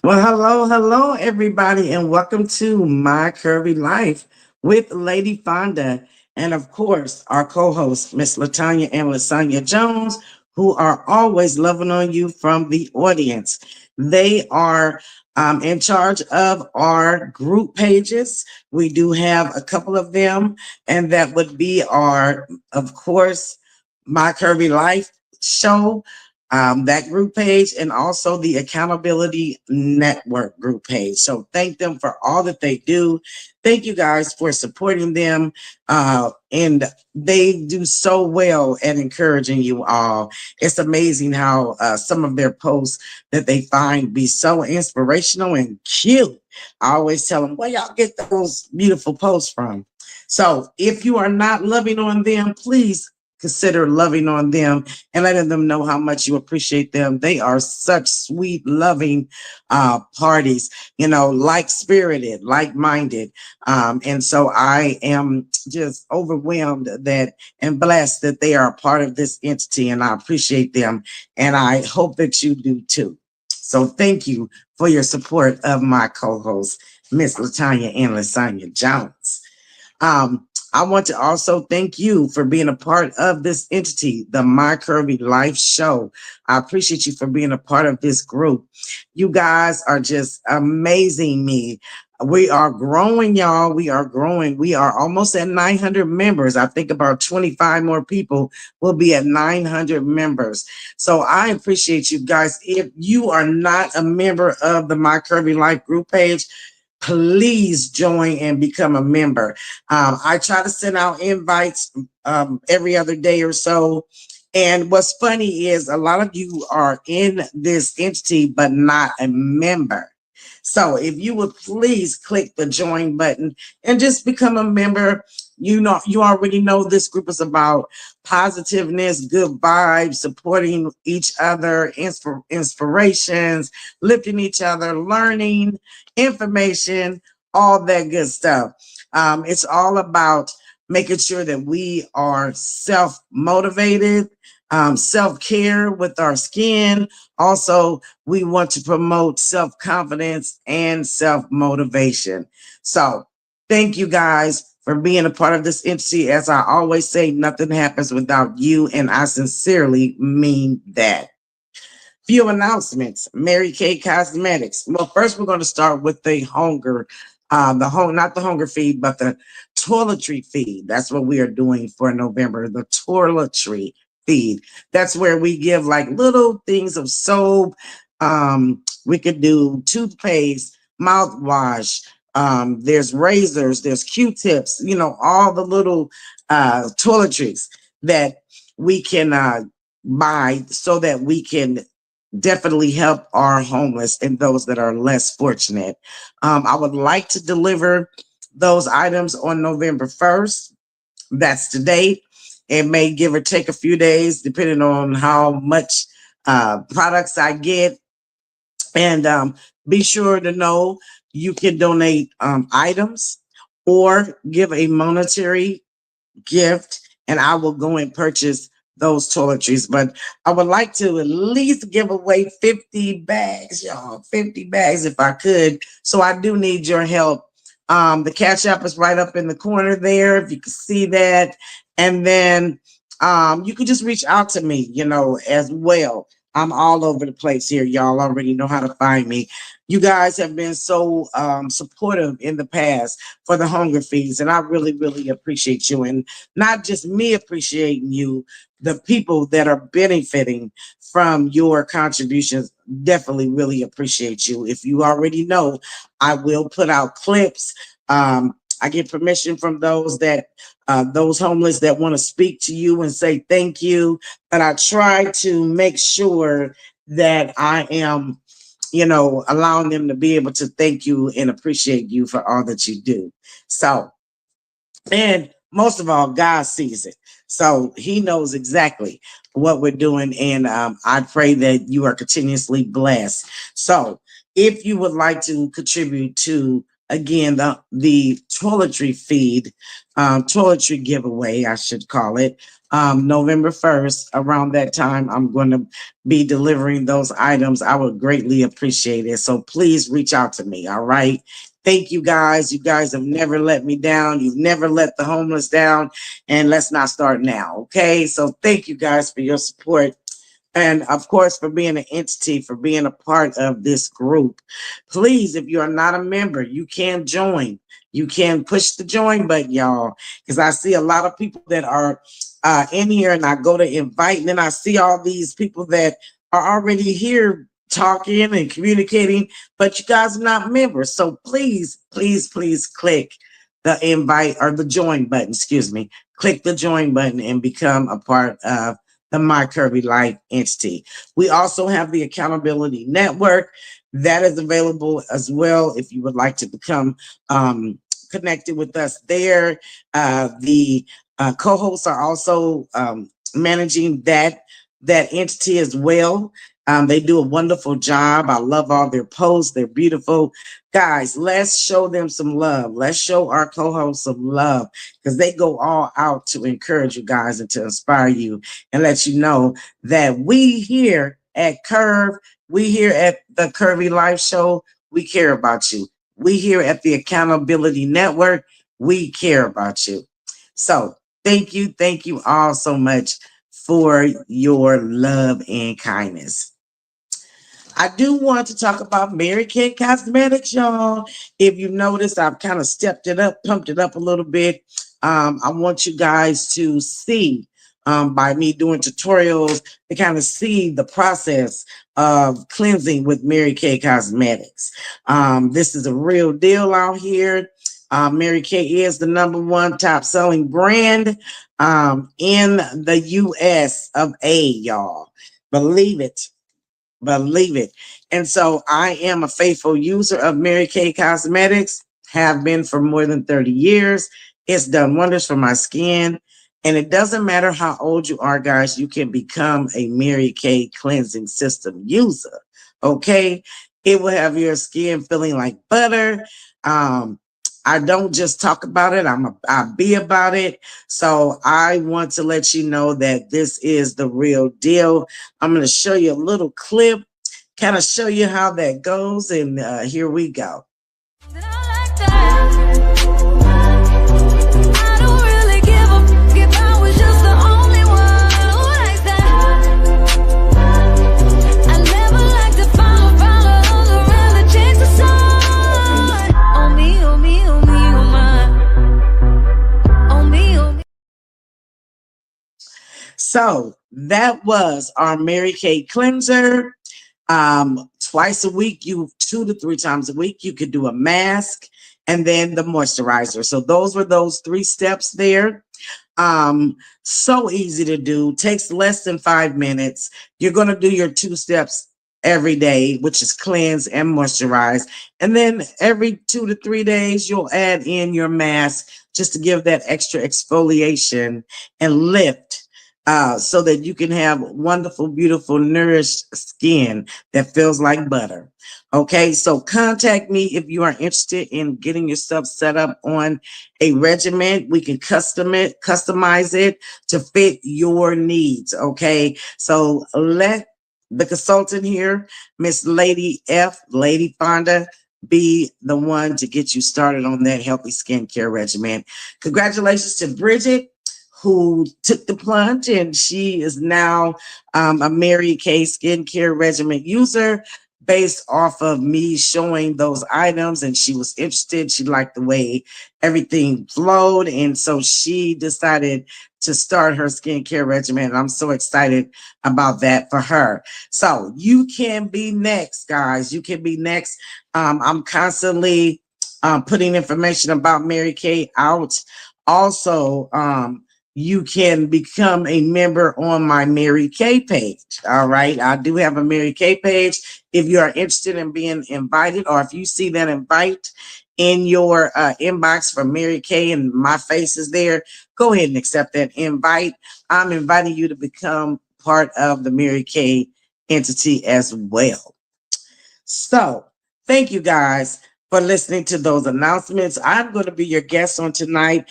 Well, hello, everybody, and welcome to My Curvy Life with Lady Fonda, and of course, our co-hosts, Miss Latanya and Lasagna Jones, who are always loving on you from the audience. They are in charge of our group pages. We do have a couple of them, and that would be our, of course, My Curvy Life show, that group page, and also the Accountability Network group page. So thank them for all that they do. Thank you guys for supporting them. And they do so well at encouraging you all. It's amazing how some of their posts that they find be so inspirational and cute. I always tell them, where y'all get those beautiful posts from? So if you are not loving on them, please consider loving on them and letting them know how much you appreciate them. They are such sweet, loving parties, like spirited, like minded. And so I am just overwhelmed that and blessed that they are a part of this entity, and I appreciate them. And I hope that you do too. So thank you for your support of my co-host, Miss Latanya and Lasagna Jones. I want to also thank you for being a part of this entity, the My Curvy Life Show. I appreciate you for being a part of this group. You guys are just amazing me. We are growing, y'all. We are growing. We are almost at 900 members. I think about 25 more people will be at 900 members. So I appreciate you guys. If you are not a member of the My Curvy Life group page, please join and become a member. I try to send out invites every other day or so. And what's funny is a lot of you are in this entity, but not a member. So if you would please click the join button and just become a member. You already know this group is about positiveness, good vibes, supporting each other, inspirations, lifting each other, learning information, all that good stuff. It's all about making sure that we are self-motivated, self-care with our skin. Also, we want to promote self-confidence and self-motivation. So thank you guys for being a part of this entity. As I always say, nothing happens without you, and I sincerely mean that. Few announcements. Mary Kay Cosmetics. Well, first we're going to start with the hunger, not the hunger feed, but the toiletry feed. That's what we are doing for November. The toiletry feed. That's where we give like little things of soap. We could do toothpaste, mouthwash. There's razors, there's Q-tips. All the little toiletries that we can buy so that we can definitely help our homeless and those that are less fortunate. I would like to deliver those items on November 1st. That's the date. It may give or take a few days depending on how much products I get. And be sure to know you can donate items or give a monetary gift, and I will go and purchase those toiletries. But I would like to at least give away 50 bags, y'all, 50 bags if I could. So I do need your help. The Cash App is right up in the corner there, if you can see that. And then you can just reach out to me, as well. I'm all over the place here. Y'all already know how to find me. You guys have been so supportive in the past for the hunger feeds, and I really, really appreciate you. And not just me appreciating you, the people that are benefiting from your contributions definitely really appreciate you. If you already know, I will put out clips. I get permission from those homeless that want to speak to you and say thank you. But I try to make sure that I am, allowing them to be able to thank you and appreciate you for all that you do. So, and most of all, God sees it. So he knows exactly what we're doing. And I pray that you are continuously blessed. So if you would like to contribute to again, the toiletry feed, toiletry giveaway, I should call it, November 1st. Around that time, I'm going to be delivering those items. I would greatly appreciate it. So please reach out to me. All right. Thank you guys. You guys have never let me down. You've never let the homeless down. And let's not start now. Okay. So thank you guys for your support. And of course, for being an entity, for being a part of this group. Please, if you are not a member, you can join. You can push the join button, y'all, because I see a lot of people that are in here, and I go to invite, and then I see all these people that are already here talking and communicating, but you guys are not members. So please, please, please click the invite or the join button, excuse me. Click the join button and become a part of the My Curvy Life entity. We also have the Accountability Network that is available as well if you would like to become connected with us there. The co-hosts are also managing that entity as well. They do a wonderful job. I love all their posts. They're beautiful. Guys, let's show them some love. Let's show our co-hosts some love because they go all out to encourage you guys and to inspire you and let you know that we here at Curve, we here at the Curvy Life Show, we care about you. We here at the Accountability Network, we care about you. So thank you all so much for your love and kindness. I do want to talk about Mary Kay Cosmetics, y'all. If you noticed, I've kind of stepped it up, pumped it up a little bit. I want you guys to see by me doing tutorials to kind of see the process of cleansing with Mary Kay Cosmetics. This is a real deal out here. Mary Kay is the #1 top selling brand in the US of A, y'all. Believe it. Believe it. And so I am a faithful user of Mary Kay Cosmetics, have been for more than 30 years. It's done wonders for my skin. And it doesn't matter how old you are, guys, you can become a Mary Kay cleansing system user. Okay. It will have your skin feeling like butter. I don't just talk about it. I be about it. So I want to let you know that this is the real deal. I'm going to show you a little clip, kind of show you how that goes. And here we go. So that was our Mary Kay cleanser. Twice a week, 2 to 3 times a week, you could do a mask and then the moisturizer. So those were those 3 steps there. So easy to do, takes less than 5 minutes. You're going to do your 2 steps every day, which is cleanse and moisturize. And then every 2 to 3 days, you'll add in your mask just to give that extra exfoliation and lift. So that you can have wonderful, beautiful, nourished skin that feels like butter. Okay, so contact me if you are interested in getting yourself set up on a regimen. We can customize it to fit your needs. Okay, so let the consultant here, Miss Lady F, Lady Fonda, be the one to get you started on that healthy skincare regimen. Congratulations to Bridget, who took the plunge, and she is now a Mary Kay skincare regimen user based off of me showing those items, and she was interested. She liked the way everything flowed, and so she decided to start her skincare regimen. And I'm so excited about that for her. So you can be next, guys. You can be next. I'm constantly putting information about Mary Kay out. Also, you can become a member on my Mary Kay page. All right. I do have a Mary Kay page. If you are interested in being invited, or if you see that invite in your inbox from Mary Kay and my face is there, go ahead and accept that invite. I'm inviting you to become part of the Mary Kay entity as well. So thank you guys for listening to those announcements. I'm going to be your guest on tonight.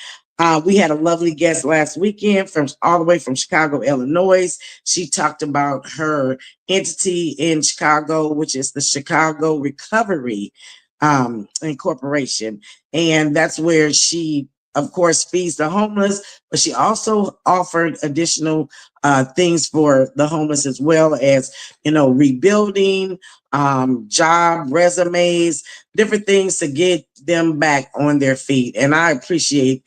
We had a lovely guest last weekend from all the way from Chicago, Illinois. She talked about her entity in Chicago, which is the Chicago Recovery Incorporation. And that's where she, of course, feeds the homeless, but she also offered additional things for the homeless as well as, rebuilding, job resumes, different things to get them back on their feet. And I appreciate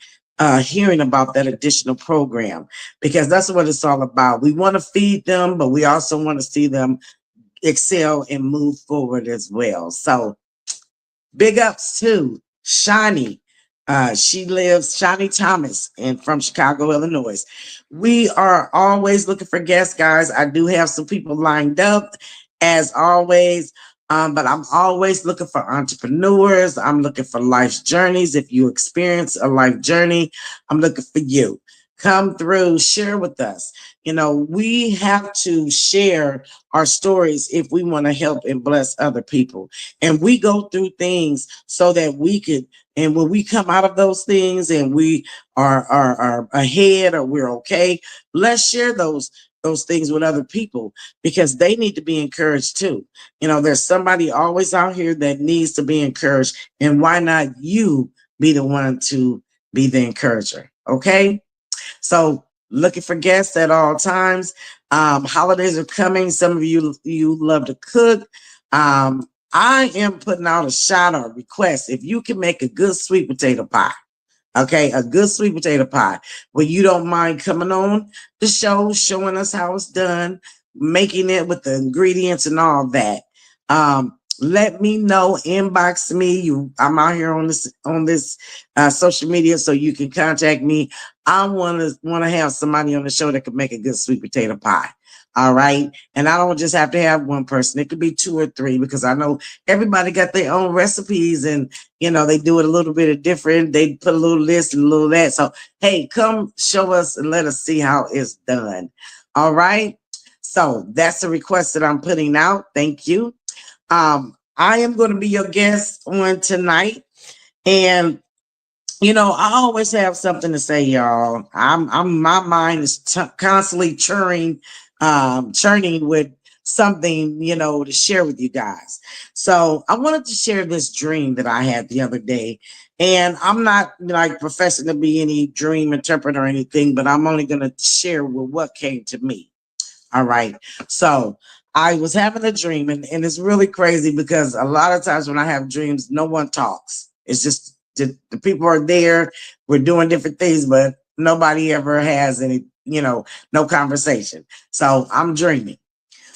hearing about that additional program because that's what it's all about. We want to feed them, but we also want to see them excel and move forward as well. So big ups to Shani. Shani Thomas, and from Chicago, Illinois. We are always looking for guests, guys. I do have some people lined up, as always. But I'm always looking for entrepreneurs. I'm looking for life's journeys. If you experience a life journey, I'm looking for you. Come through, share with us. We have to share our stories if we want to help and bless other people. And we go through things so that we could, and when we come out of those things and we are ahead or we're okay, let's share those things with other people because they need to be encouraged too. There's somebody always out here that needs to be encouraged. And why not you be the one to be the encourager? Okay. So looking for guests at all times. Holidays are coming. Some of you love to cook. I am putting out a shout out request. If you can make a good sweet potato pie, okay, a good sweet potato pie, where you don't mind coming on the show, showing us how it's done, making it with the ingredients and all that. Let me know, inbox me. I'm out here on this social media, so you can contact me. I want to have somebody on the show that can make a good sweet potato pie. All right. And I don't just have to have one person. It could be 2 or 3 because I know everybody got their own recipes and, they do it a little bit of different. They put a little this and a little that. So, hey, come show us and let us see how it's done. All right. So that's the request that I'm putting out. Thank you. I am going to be your guest on tonight. And I always have something to say, y'all. My mind is constantly churning with something, to share with you guys. So I wanted to share this dream that I had the other day. And I'm not like professing to be any dream interpreter or anything, but I'm only going to share with what came to me. All right. So I was having a dream, and it's really crazy because a lot of times when I have dreams, no one talks. It's just the people are there. We're doing different things, but nobody ever has any, no conversation. So I'm dreaming.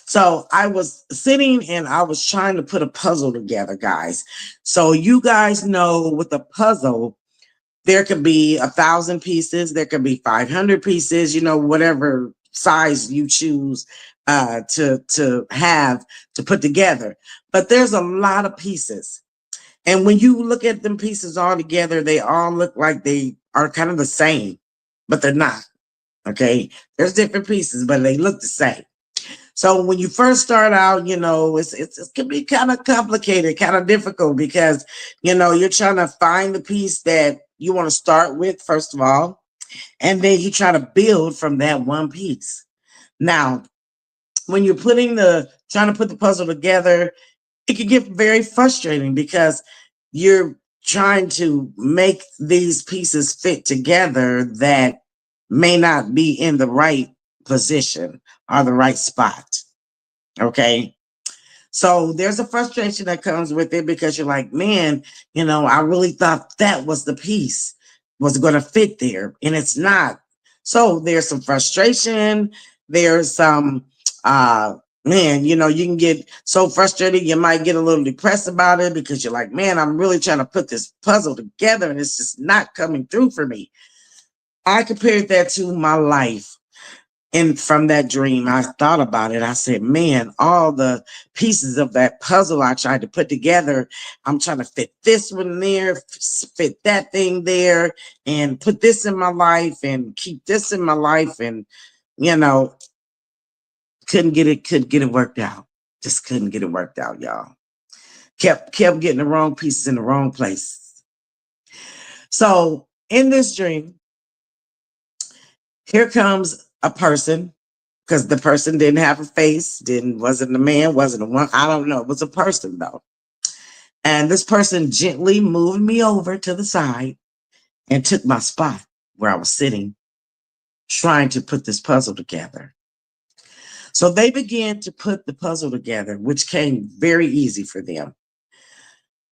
So I was sitting and I was trying to put a puzzle together, guys. So you guys know with a puzzle, there could be 1,000 pieces, there could be 500 pieces, whatever size you choose to have to put together. But there's a lot of pieces. And when you look at them pieces all together, they all look like they are kind of the same, but they're not. Okay. There's different pieces, but they look the same. So when you first start out, it can be kind of complicated, kind of difficult because, you're trying to find the piece that you want to start with, first of all, and then you try to build from that one piece. Now, when you're trying to put the puzzle together, it can get very frustrating because you're trying to make these pieces fit together that may not be in the right position or the right spot. Okay. So there's a frustration that comes with it because you're like, man, I really thought that was the piece was going to fit there, and it's not. So there's some frustration. There's some, man, you can get so frustrated. You might get a little depressed about it because you're like, man, I'm really trying to put this puzzle together and it's just not coming through for me. I compared that to my life. And from that dream, I thought about it. I said, man, all the pieces of that puzzle I tried to put together, I'm trying to fit this one there, fit that thing there, and put this in my life and keep this in my life. And, couldn't get it worked out. Just couldn't get it worked out, y'all. kept getting the wrong pieces in the wrong place. So in this dream, here comes a person, because the person didn't have a face, wasn't a man, wasn't a woman. I don't know. It was a person though. And this person gently moved me over to the side and took my spot where I was sitting, trying to put this puzzle together. So they began to put the puzzle together, which came very easy for them.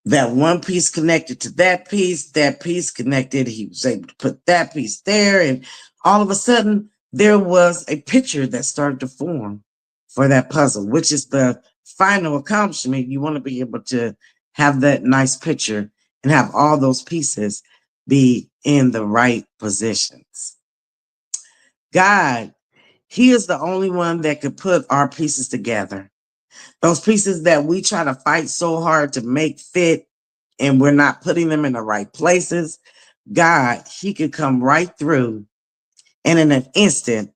That one piece connected to that piece connected. He was able to put that piece there. And all of a sudden, there was a picture that started to form for that puzzle, which is the final accomplishment. You want to be able to have that nice picture and have all those pieces be in the right positions. God, He is the only one that could put our pieces together. Those pieces that we try to fight so hard to make fit and we're not putting them in the right places. God, He could come right through and in an instant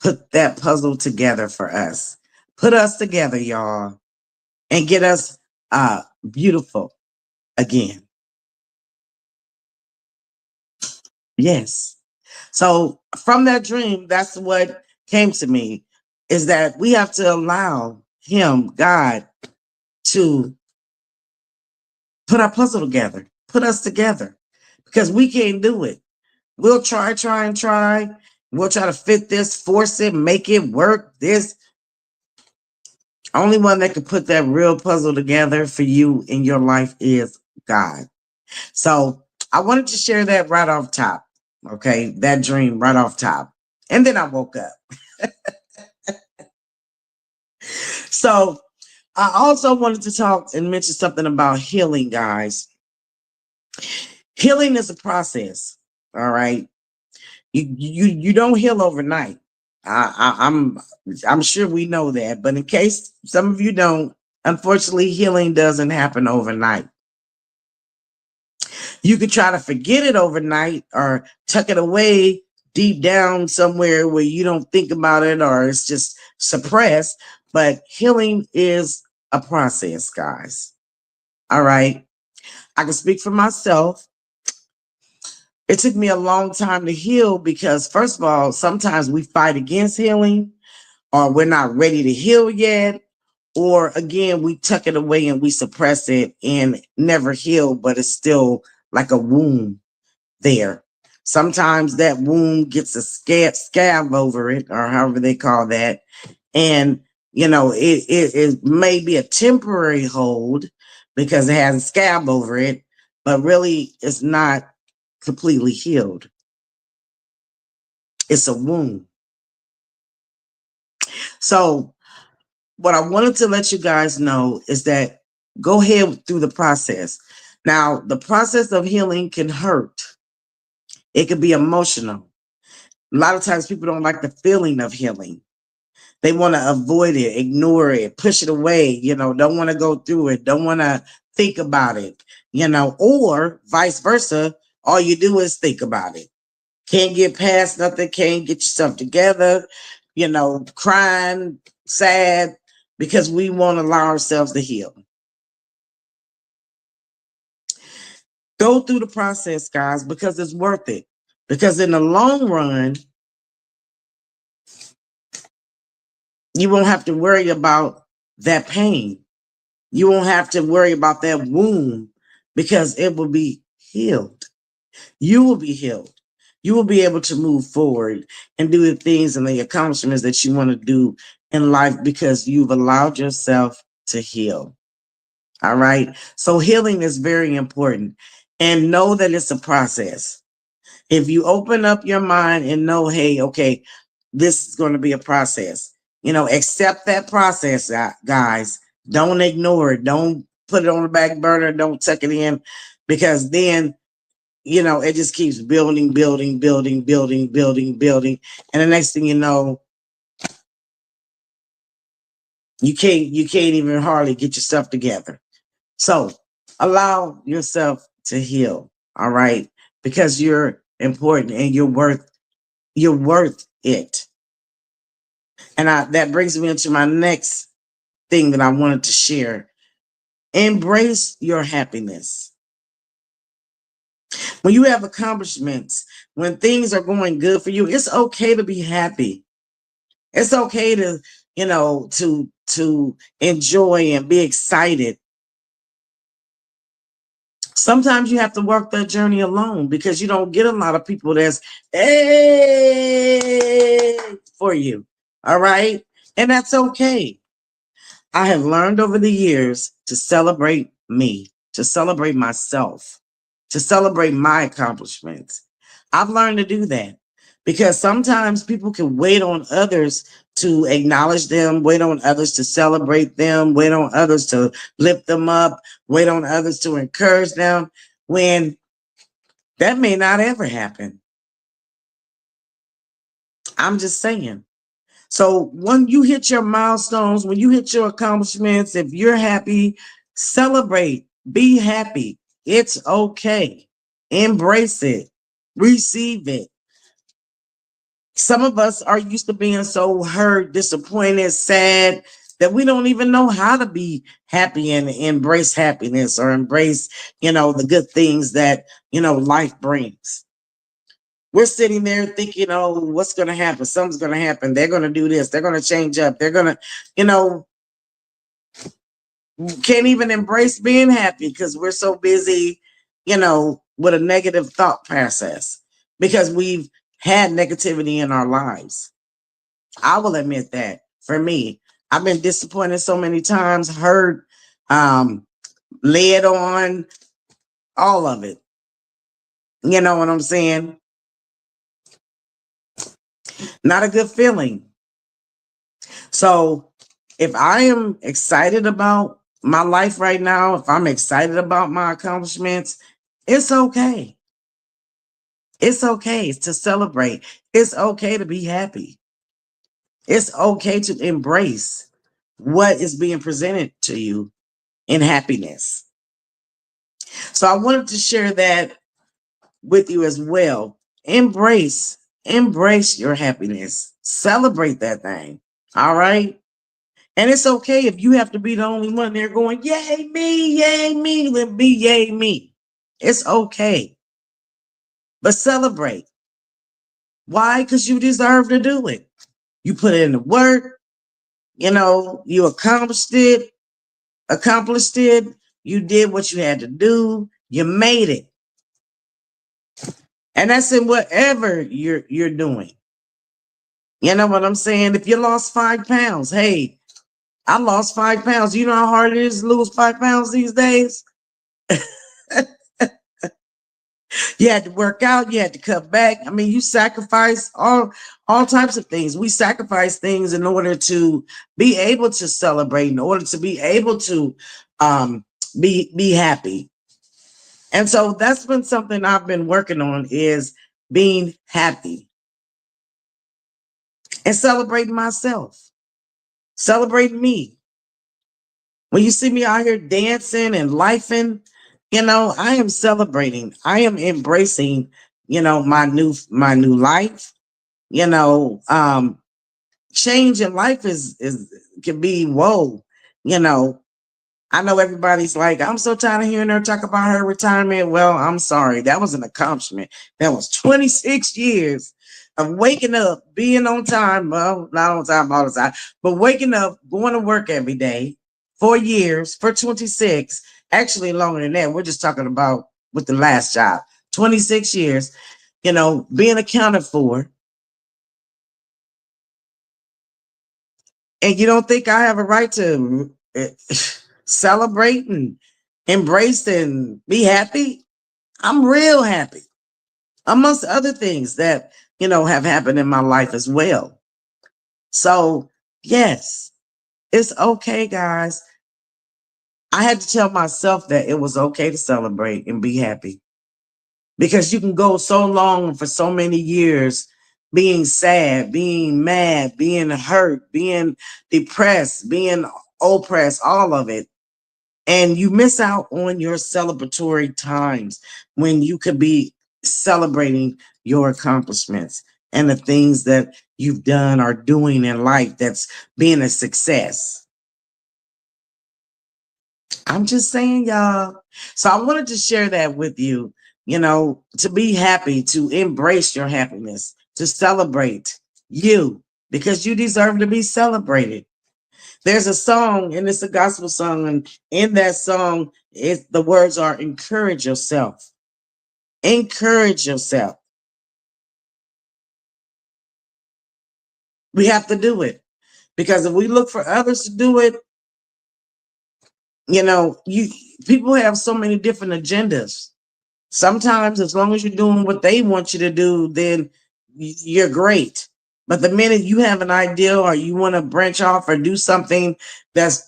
put that puzzle together for us. Put us together, y'all, and get us beautiful again. Yes. So from that dream, that's what came to me, is that we have to allow Him, God, to put our puzzle together, put us together, because we can't do it. We'll try. We'll try to fit this, force it, make it work. This only one that can put that real puzzle together for you in your life is God. So I wanted to share that right off top. Okay, that dream right off top. And then I woke up. So I also wanted to talk and mention something about healing, guys. Healing is a process. All right. You don't heal overnight. I'm sure we know that, but in case some of you don't, unfortunately, healing doesn't happen overnight. You could try to forget it overnight or tuck it away deep down somewhere where you don't think about it or it's just suppressed. But healing is a process, guys. All right. I can speak for myself. It took me a long time to heal because, first of all, sometimes we fight against healing or we're not ready to heal yet. Or again, we tuck it away and we suppress it and never heal, but it's still like a wound there. Sometimes that wound gets a scab over it, or however they call that. And, it may be a temporary hold because it has a scab over it, but really it's not completely healed. It's a wound. So what I wanted to let you guys know is that go ahead through the process. Now, the process of healing can hurt. It can be emotional. A lot of times people don't like the feeling of healing. They want to avoid it, ignore it, push it away, don't want to go through it, don't want to think about it, or vice versa. All you do is think about it. Can't get past nothing, can't get yourself together, crying, sad, because we won't allow ourselves to heal. Go through the process, guys, because it's worth it. Because in the long run, you won't have to worry about that pain. You won't have to worry about that wound because it will be healed. You will be healed. You will be able to move forward and do the things and the accomplishments that you want to do in life because you've allowed yourself to heal. All right. So healing is very important, and know that it's a process. If you open up your mind and know, hey, okay, this is going to be a process, accept that process, guys. Don't ignore it. Don't put it on the back burner. Don't tuck it in, because then, it just keeps building. And the next thing you know, you can't even hardly get yourself together. So allow yourself to heal. All right. Because you're important and you're worth it. And that brings me into my next thing that I wanted to share. Embrace your happiness. When you have accomplishments, when things are going good for you, it's okay to be happy. It's okay to, to enjoy and be excited. Sometimes you have to work that journey alone because you don't get a lot of people that's hey for you. All right. And that's okay. I have learned over the years to celebrate me, to celebrate myself, to celebrate my accomplishments. I've learned to do that because sometimes people can wait on others to acknowledge them, wait on others to celebrate them, wait on others to lift them up, wait on others to encourage them when that may not ever happen. I'm just saying. So when you hit your milestones, when you hit your accomplishments, if you're happy, celebrate, be happy. It's okay. Embrace it, receive it. Some of us are used to being so hurt, disappointed, sad that we don't even know how to be happy and embrace happiness or embrace, the good things that, life brings. We're sitting there thinking, oh, what's going to happen? Something's going to happen. They're going to do this. They're going to change up. They're going to, can't even embrace being happy because we're so busy, with a negative thought process because we've had negativity in our lives. I will admit that for me, I've been disappointed so many times, hurt, led on, all of it. You know what I'm saying? Not a good feeling. So if I am excited about my life right now, if I'm excited about my accomplishments, it's okay. It's okay to celebrate. It's okay to be happy. It's okay to embrace what is being presented to you in happiness. So I wanted to share that with you as well. Embrace your happiness. Celebrate that thing. All right. And it's okay if you have to be the only one there going, yay me, then be yay me. It's okay. But celebrate. Why? Because you deserve to do it. You put in the work, you accomplished it, you did what you had to do, you made it. And that's in whatever you're doing. You know what I'm saying? If you lost 5 pounds, hey, I lost 5 pounds. You know how hard it is to lose 5 pounds these days? You had to work out, you had to cut back. I mean, you sacrifice all types of things. We sacrifice things in order to be able to celebrate, in order to be able to be happy. And so that's been something I've been working on is being happy and celebrating myself, celebrating me. When you see me out here dancing and lifing, I am celebrating. I am embracing, my new life. Change in life is can be whoa. I know everybody's like, I'm so tired of hearing her talk about her retirement. Well, I'm sorry. That was an accomplishment. That was 26 years of waking up, being on time. Well, not on time all the time, but waking up, going to work every day, 4 years, for 26, actually longer than that. We're just talking about with the last job, 26 years, being accounted for. And you don't think I have a right to celebrate and embrace and be happy? I'm real happy, amongst other things that, have happened in my life as well. So, yes, it's okay, guys. I had to tell myself that it was okay to celebrate and be happy because you can go so long for so many years being sad, being mad, being hurt, being depressed, being oppressed, all of it. And you miss out on your celebratory times when you could be celebrating your accomplishments and the things that you've done or doing in life that's being a success. I'm just saying, y'all. So I wanted to share that with you, to be happy, to embrace your happiness, to celebrate you because you deserve to be celebrated. There's a song, and it's a gospel song, and in that song, the words are encourage yourself. Encourage yourself. We have to do it because if we look for others to do it, you people have so many different agendas. Sometimes, as long as you're doing what they want you to do, then you're great. But the minute you have an idea or you want to branch off or do something that's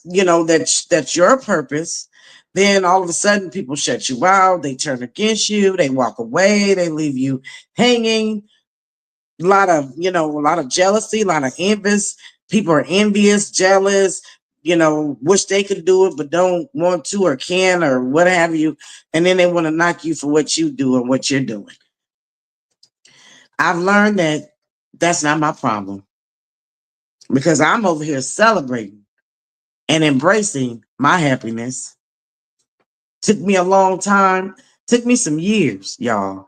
your purpose, then all of a sudden people shut you out, they turn against you, they walk away, they leave you hanging. A lot of jealousy, a lot of envious. People are envious, jealous, wish they could do it, but don't want to or can or what have you. And then they want to knock you for what you do and what you're doing. I've learned that that's not my problem because I'm over here celebrating and embracing my happiness. Took me a long time, took me some years, y'all.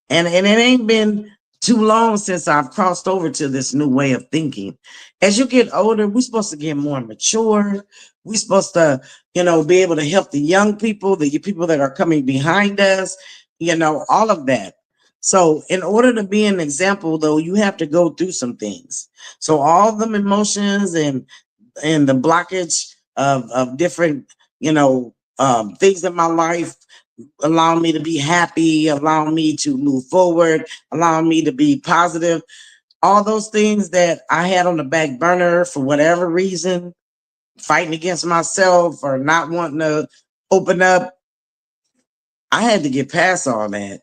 And it ain't been too long since I've crossed over to this new way of thinking. As you get older, we're supposed to get more mature. We're supposed to, be able to help the young people, the people that are coming behind us, all of that. So in order to be an example, though, you have to go through some things. So all them emotions and the blockage of different, things in my life allow me to be happy, allow me to move forward, allow me to be positive. All those things that I had on the back burner for whatever reason, fighting against myself or not wanting to open up, I had to get past all that.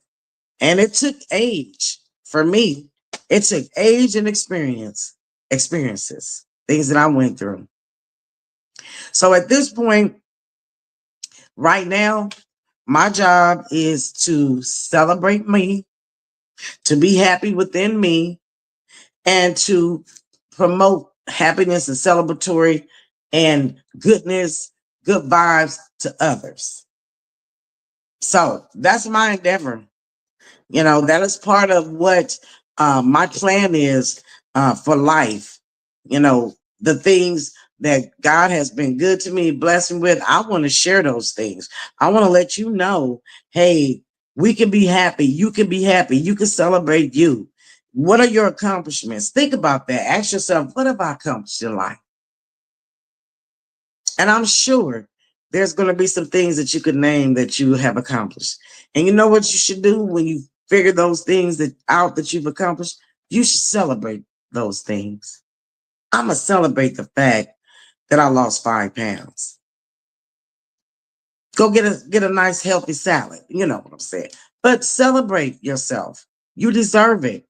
And it took age for me. It took age and experiences, things that I went through. So at this point, right now, my job is to celebrate me, to be happy within me, and to promote happiness and celebratory and goodness, good vibes to others. So that's my endeavor. That is part of what my plan is for life. The things that God has been good to me, blessed me with, I want to share those things. I want to let you know, hey, we can be happy. You can be happy. You can celebrate you. What are your accomplishments? Think about that. Ask yourself, what have I accomplished in life? And I'm sure there's going to be some things that you could name that you have accomplished. And you know what you should do when you figure those things that you've accomplished? You should celebrate those things. I'm going to celebrate the fact that I lost 5 pounds. Go get a nice healthy salad. You know what I'm saying? But celebrate yourself. You deserve it.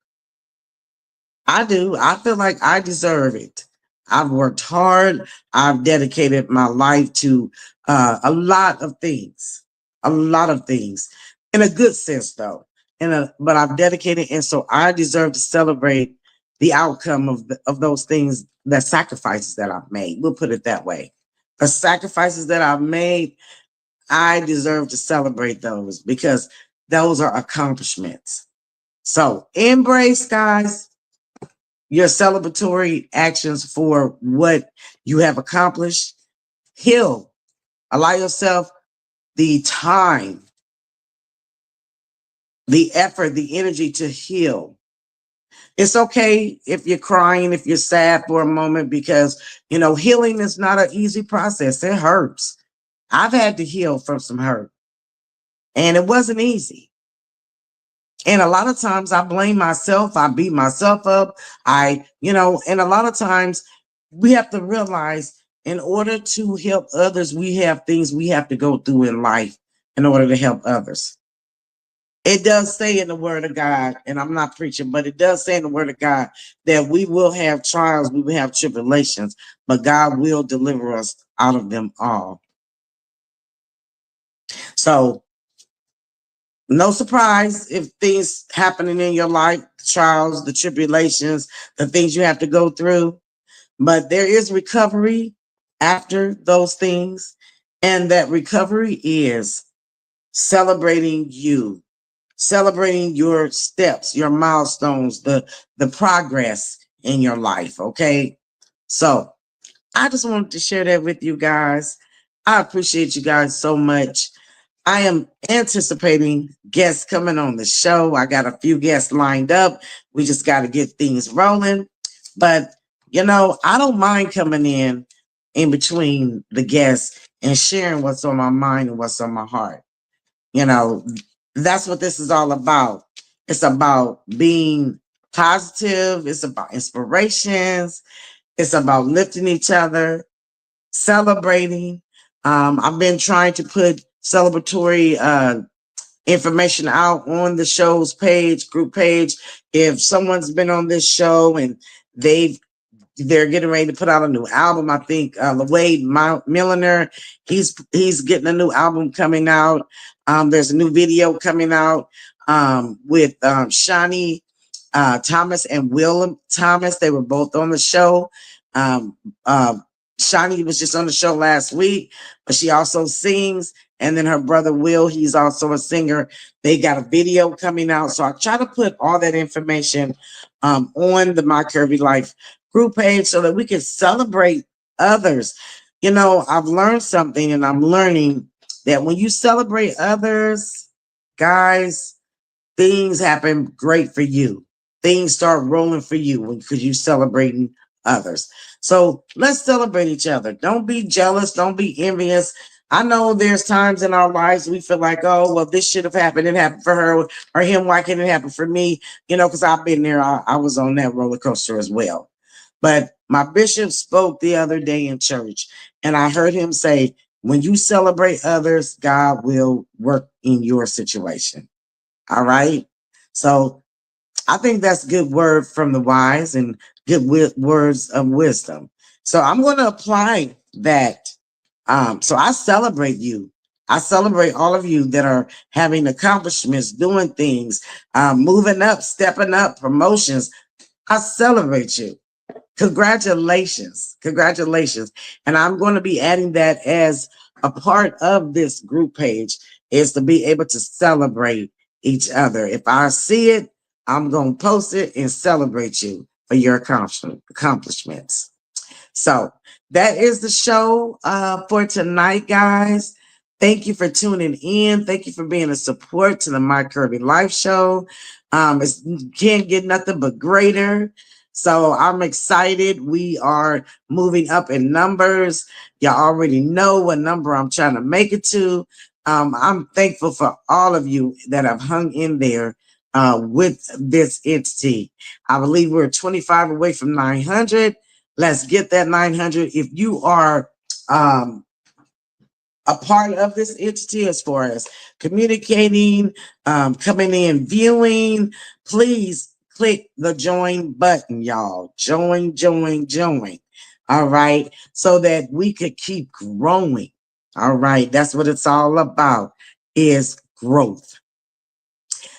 I do. I feel like I deserve it. I've worked hard. I've dedicated my life to a lot of things, in a good sense, though. But I've dedicated, and so I deserve to celebrate the outcome of those things, the sacrifices that I've made. We'll put it that way. The sacrifices that I've made, I deserve to celebrate those because those are accomplishments. So embrace, guys, your celebratory actions for what you have accomplished. Heal. Allow yourself the time, the effort, the energy to heal. It's okay if you're crying, if you're sad for a moment, because, healing is not an easy process. It hurts. I've had to heal from some hurt, and it wasn't easy. And a lot of times I blame myself. I beat myself up. And a lot of times we have to realize in order to help others, we have things we have to go through in life in order to help others. It does say in the word of God, and I'm not preaching, but it does say in the word of God that we will have trials, we will have tribulations, but God will deliver us out of them all. So no surprise if things happening in your life, the trials, the tribulations, the things you have to go through, but there is recovery after those things. And that recovery is celebrating you, celebrating your steps, your milestones, the progress in your life. Okay. So I just wanted to share that with you guys. I appreciate you guys so much. I am anticipating guests coming on the show. I got a few guests lined up. We just got to get things rolling. But, I don't mind coming in between the guests and sharing what's on my mind and what's on my heart. You know, that's what this is all about. It's about being positive. It's about inspirations. It's about lifting each other, celebrating. I've been trying to put celebratory information out on the show's page, group page. If someone's been on this show and they're getting ready to put out a new album, I think Wade Milliner, he's getting a new album coming out. There's a new video coming out with Shani Thomas and Will Thomas. They were both on the show. Shani was just on the show last week, but she also sings. And then her brother Will, he's also a singer. They got a video coming out. So I try to put all that information on the My Curvy Life group page so that we can celebrate others. I've learned something, and I'm learning that when you celebrate others, guys, things happen great for you. Things start rolling for you because you're celebrating others. So let's celebrate each other. Don't be jealous. Don't be envious. I know there's times in our lives we feel like, oh, well, this should have happened. It happened for her or him. Why can't it happen for me? Because I've been there. I was on that roller coaster as well. But my bishop spoke the other day in church, and I heard him say, when you celebrate others, God will work in your situation. All right. So I think that's good word from the wise and good words of wisdom. So I'm going to apply that. So I celebrate you. I celebrate all of you that are having accomplishments, doing things, moving up, stepping up, promotions. I celebrate you. Congratulations. Congratulations. And I'm going to be adding that as a part of this group page, is to be able to celebrate each other. If I see it, I'm going to post it and celebrate you for your accomplishments. So that is the show for tonight, guys. Thank you for tuning in. Thank you for being a support to the My Curvy Life show. It can't get nothing but greater. So I'm excited. We are moving up in numbers. Y'all already know what number I'm trying to make it to. I'm thankful for all of you that have hung in there with this entity. I believe we're 25 away from 900. Let's get that 900. If you are a part of this entity as far as communicating, coming in, viewing, please click the join button, y'all. Join. All right. So that we could keep growing. All right. That's what it's all about, is growth.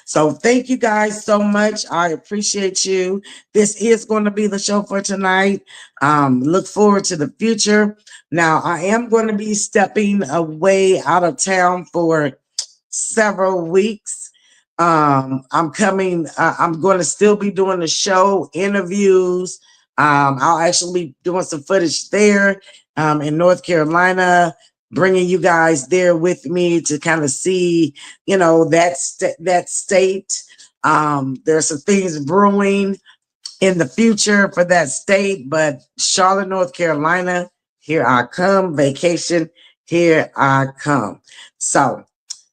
So thank you guys so much. I appreciate you. This is going to be the show for tonight. Look forward to the future. Now, I am going to be stepping away out of town for several weeks. I'm going to still be doing the show, interviews. I'll actually be doing some footage there in North Carolina, bringing you guys there with me to kind of see, that state. There's some things brewing in the future for that state, but Charlotte, North Carolina, here I come. Vacation, here I come. So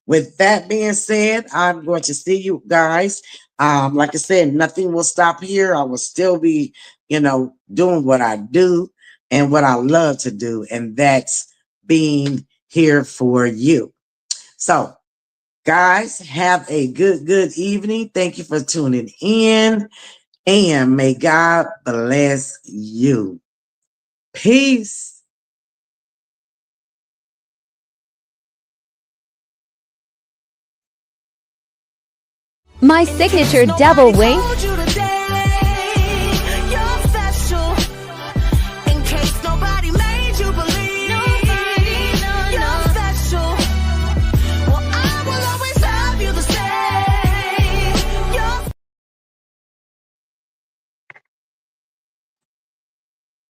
with that being said, I'm going to see you guys. Like I said, nothing will stop here. I will still be, doing what I do and what I love to do, and that's being here for you. So, guys, have a good evening. Thank you for tuning in, and may God bless you. Peace. My signature double wing